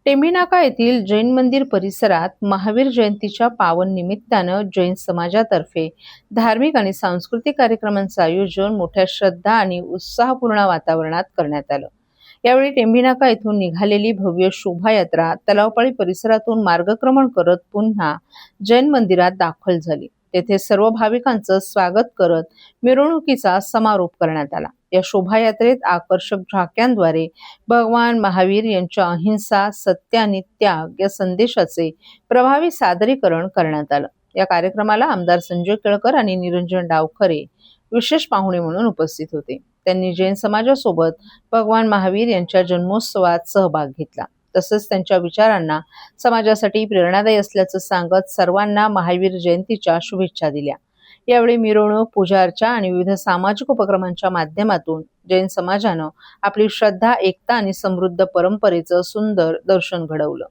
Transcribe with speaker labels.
Speaker 1: टेंभीनाका येथील जैन मंदिर परिसरात महावीर जयंतीच्या पावन निमित्तानं जैन समाजातर्फे धार्मिक आणि सांस्कृतिक कार्यक्रमांचं आयोजन मोठ्या श्रद्धा आणि उत्साहपूर्ण वातावरणात करण्यात आलं। यावेळी टेंभीनाका येथून निघालेली भव्य शोभायात्रा तलावपाळी परिसरातून मार्गक्रमण करत पुन्हा जैन मंदिरात दाखल झाली। तेथे सर्व भाविकांचं स्वागत करत मिरवणुकीचा समारोप करण्यात आला। या शोभायात्रेत आकर्षक झाक्यांद्वारे भगवान महावीर यांच्या अहिंसा, सत्य आणि त्याग या संदेशाचे प्रभावी सादरीकरण करण्यात आलं। या कार्यक्रमाला आमदार संजय केळकर आणि निरंजन डावखरे विशेष पाहुणे म्हणून उपस्थित होते। त्यांनी जैन समाजासोबत भगवान महावीर यांच्या जन्मोत्सवात सहभाग घेतला। तसंच त्यांच्या विचारांना समाजासाठी प्रेरणादायी असल्याचं सांगत सर्वांना महावीर जयंतीच्या शुभेच्छा दिल्या। यावेळी मिरवणूक, पूजा अर्चा आणि विविध सामाजिक उपक्रमांच्या माध्यमातून जैन समाजानं आपली श्रद्धा, एकता आणि समृद्ध परंपरेचं सुंदर दर्शन घडवलं।